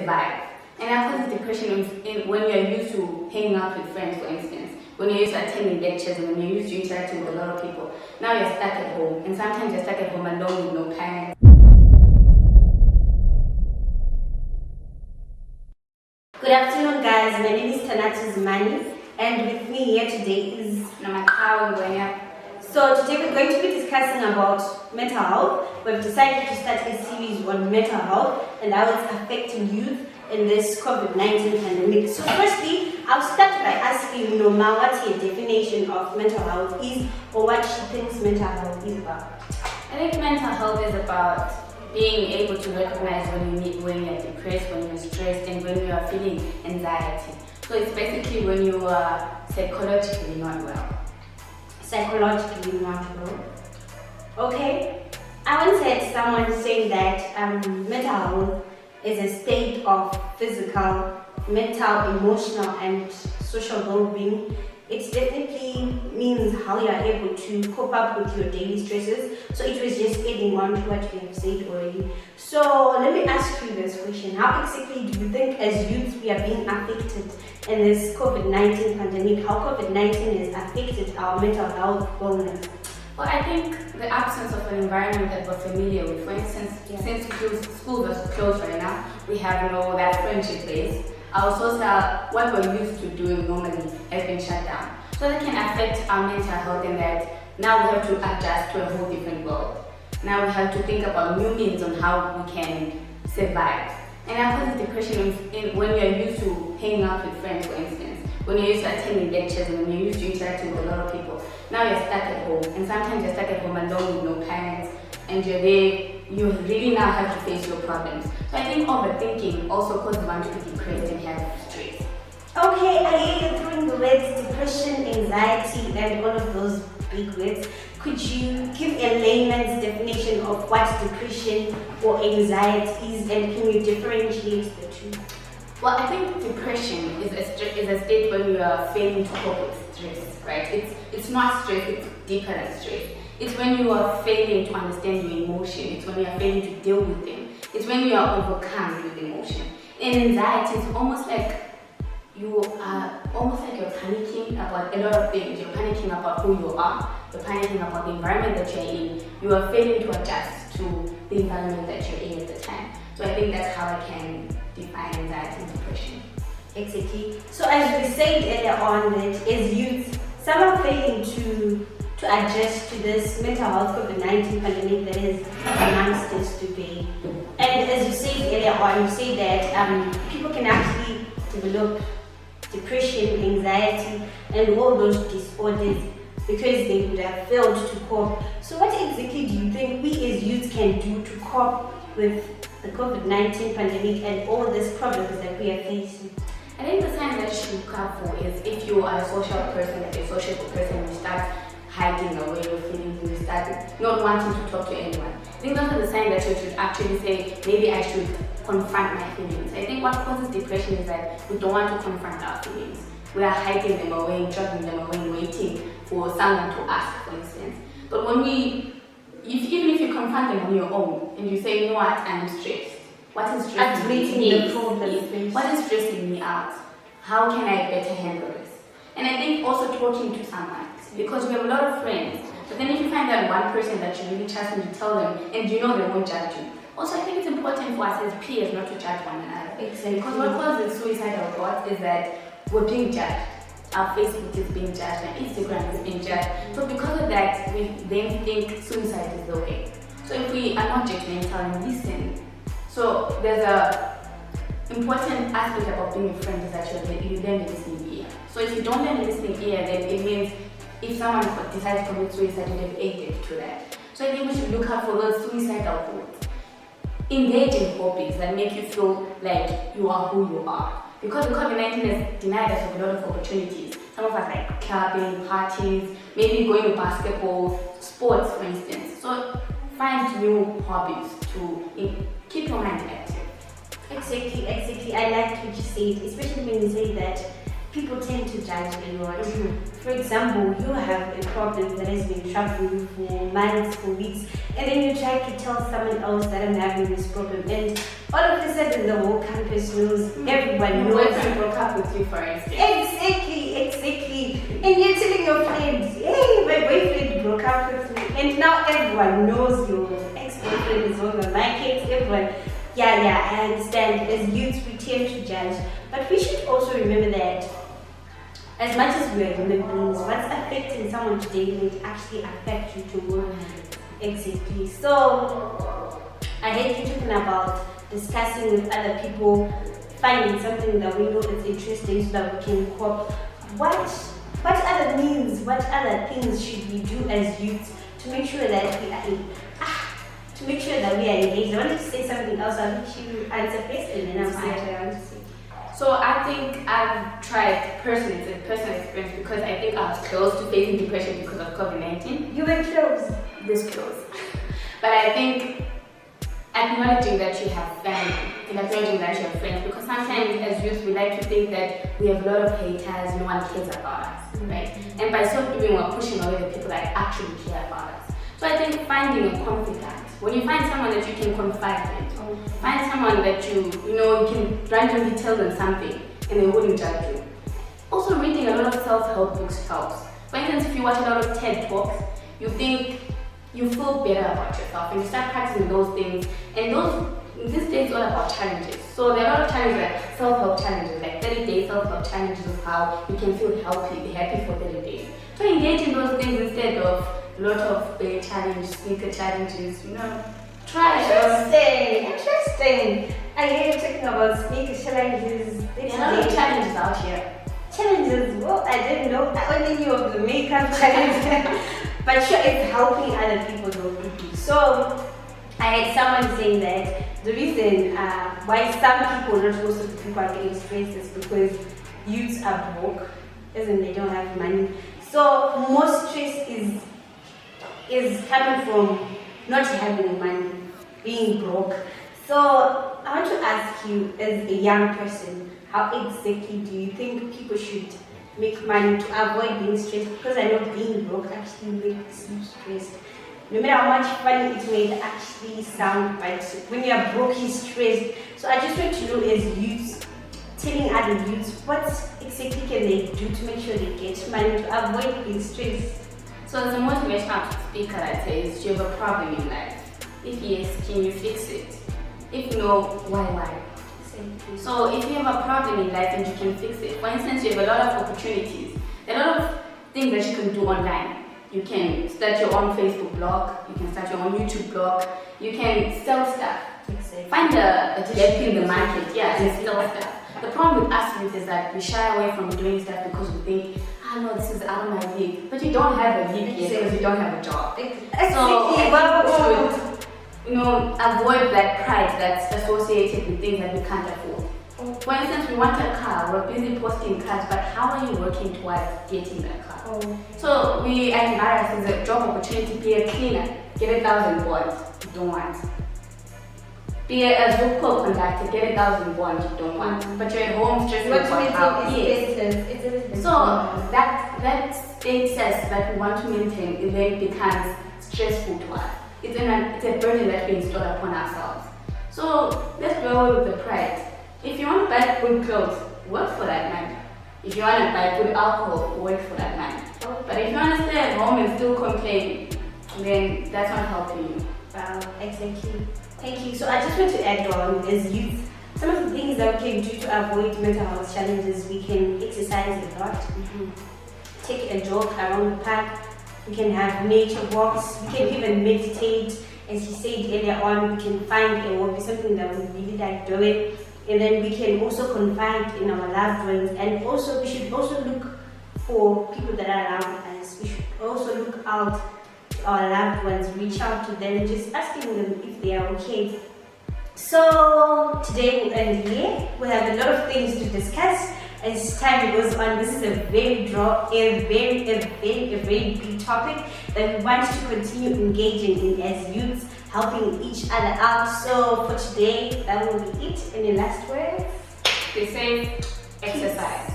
survive. And that causes depression when you're used to hanging out with friends, for instance. When you're used to attending lectures and when you're used to interacting with a lot of people. Now you're stuck at home, and sometimes you're stuck at home alone with no parents. Good afternoon, guys. My name is Tanatu Zimani, and with me here today is Namakau. So today we're going to be discussing about mental health. We've decided to start a series on mental health and how it's affecting youth in this COVID-19 pandemic. So firstly, I'll start by asking Noma what your definition of mental health is, or what she thinks mental health is about. I think mental health is about being able to recognize when you're depressed, when you're stressed, and when you are feeling anxiety. So it's basically when you are psychologically not well. Psychologically not well. Okay. I once heard someone saying that mental health is a state of physical, mental, emotional, and social well-being. It definitely means how you are able to cope up with your daily stresses. So it was just adding on to what we have said already. So let me ask you this question. How exactly do you think as youths we are being affected in this COVID-19 pandemic? How COVID-19 has affected our mental health wellness? Well, I think the absence of an environment that we're familiar with. For instance, since schools are closed right now, we have that friendship place. Our social, what we're used to doing normally, has been shut down. So that can affect our mental health in that now we have to adjust to a whole different world. Now we have to think about new means on how we can survive. And that causes depression when you're used to hanging out with friends, for instance. When you're used to attending lectures and when you're used to interacting with a lot of people. Now you're stuck at home, and sometimes you're stuck at home alone with no parents, and you're there. You really now have to face your problems. So I think overthinking also causes one to be depressed and have stress. Okay, I hear you throwing the words depression, anxiety, and all of those big words. Could you give a layman's definition of what depression or anxiety is, and can you differentiate the two? Well, I think depression is a state when you are failing to cope with stress, right? It's not stress, it's deeper than stress. It's when you are failing to understand your emotion. It's when you are failing to deal with them. It's when you are overcome with emotion. And anxiety is almost like you're panicking about a lot of things. You're panicking about who you are. You're panicking about the environment that you're in. You are failing to adjust to the environment that you're in at the time. So I think that's how I can define anxiety and depression. Exactly. So as we said earlier on, that as youth, some are failing to adjust to this mental health COVID-19 pandemic that is amongst us today. And as you said earlier on, you said that people can actually develop depression, anxiety, and all those disorders because they would have failed to cope. So what exactly do you think we as youth can do to cope with the COVID-19 pandemic and all these problems that we are facing? I think the signs that you should look out for is if you are a social person, like a sociable person, you start hiding away your feelings and you start not wanting to talk to anyone. I think those are the signs that you should actually say, maybe I should confront my feelings. I think what causes depression is that we don't want to confront our feelings. We are hiding them away, drugging them away, waiting for someone to ask, for instance. But even if you confront them on your own and you say, you know what, I'm stressed. What is stressing me? What is stressing me out? How can I better handle this? And I think also talking to someone, because we have a lot of friends, but then if you find that one person that you really trust and you tell them, and you know they won't judge you. Also, I think it's important for us as peers not to judge one another. Exactly. Because what causes suicidal thoughts is that we're being judged. Our Facebook is being judged, our Instagram is being judged. So because of that, we then think suicide is the way. So if we are not judgmental and listen, so there's a important aspect about being a friend is that you learn the listening ear. So if you don't learn the listening ear, then it means if someone decides to commit suicide, you have aided to that. So I think we should look out for those suicidal thoughts. Engage in hobbies that make you feel like you are who you are. Because COVID-19 has denied us of a lot of opportunities. Some of us like clubbing, parties, maybe going to basketball, sports for instance. So find new hobbies to keep your mind active. Exactly. I liked what you said, especially when you say that people tend to judge a lot. For example, you have a problem that has been troubling you for months, for weeks, and then you try to tell someone else that I'm having this problem, and all of a sudden the whole campus knows, everyone knows. Boyfriend broke up with you, for instance. Exactly. And you're telling your friends, hey, my boyfriend broke up with me, and now everyone knows your ex-boyfriend is on the market. Everyone, yeah, I understand. As youths, we tend to judge, but we should also remember that as much as we are human beings, what's affecting someone today will actually affect you tomorrow. Exactly. So I hate you talking about discussing with other people, finding something that we know is interesting so that we can cope. What other means, what other things should we do as youths to make sure that we are engaged? I wanted to say something else. I'll let you answer first and then I'll say what I want to say. So I think I've tried personally, it's a personal experience, because I think I was close to facing depression because of COVID-19. You were close. This close. But I think acknowledging that you have family and acknowledging that you have friends, because sometimes as youth we like to think that we have a lot of haters, no one cares about us, right? And by so doing, we're pushing away the people that actually care about us. So I think finding a confidant, when you find someone that you can confide in, find someone that you can randomly tell them something and they wouldn't judge you. Also, reading a lot of self-help books helps. For instance, if you watch a lot of TED Talks, you feel better about yourself and you start practicing those things. And these days all about challenges. So there are a lot of challenges, like self-help challenges, like 30-day self-help challenges of how you can feel happy for 30 days. So engage in those things instead of a lot of sneaker challenges, try it. Interesting. I hear you talking about sneaker challenges. There are a lot of challenges out here. Challenges? Well, I didn't know. I only knew of the makeup challenge. But sure, it's helping other people though. So I had someone saying that the reason why some people, not most of the people, are getting stressed is because youths are broke, as in they don't have money. So most stress is coming from not having money, being broke. So I want to ask you, as a young person, how exactly do you think people should make money to avoid being stressed? Because I know being broke actually makes you stressed. No matter how much funny it may actually sound, but when you are broke, you're stressed. So I just want to know, as youths, telling other youths, what exactly can they do to make sure they get money to avoid being stressed? So as a motivational speaker, I'd say is, do you have a problem in life? If yes, can you fix it? If no, why? So if you have a problem in life and you can fix it, for instance, you have a lot of opportunities, a lot of things that you can do online. You can start your own Facebook blog, you can start your own YouTube blog, you can sell stuff. Exactly. Find a gap in the market, and sell stuff. The problem with us youth is that we shy away from doing stuff because we think, no, this is out of my league. But you don't have a league yet because you don't have a job. So avoid that pride that's associated with things that we can't afford. For instance, we want a car, we're busy posting cars, but how are you working towards getting that car? So we advise as a job opportunity, be a cleaner, get 1,000 bonds, you don't want. Be a Zoom call conductor, get 1,000 bonds, you don't want. But you're at home stressing about how So that status that we want to maintain, it then becomes stressful to us. It's a burden that we install upon ourselves. So let's go with the pride. If you want to buy good clothes, work for that money. If you want to buy good alcohol, work for that money. But if you want to stay at home and still complain, then that's not helping you. Wow, exactly. Thank you. So I just want to add on, as youth, some of the things that we can do to avoid mental health challenges, we can exercise a lot. Take a jog around the park. We can have nature walks. We can even meditate. As you said earlier on, we can find a hobby, something that we really like doing. And then we can also confide in our loved ones. And also, we should also look for people that are around us. We should also look out to our loved ones, reach out to them, just asking them if they are okay. So today we'll end here. We have a lot of things to discuss as time goes on. This is a very big topic that we want to continue engaging in as youths, helping each other out. So for today, that will be it. Any last words? They say exercise.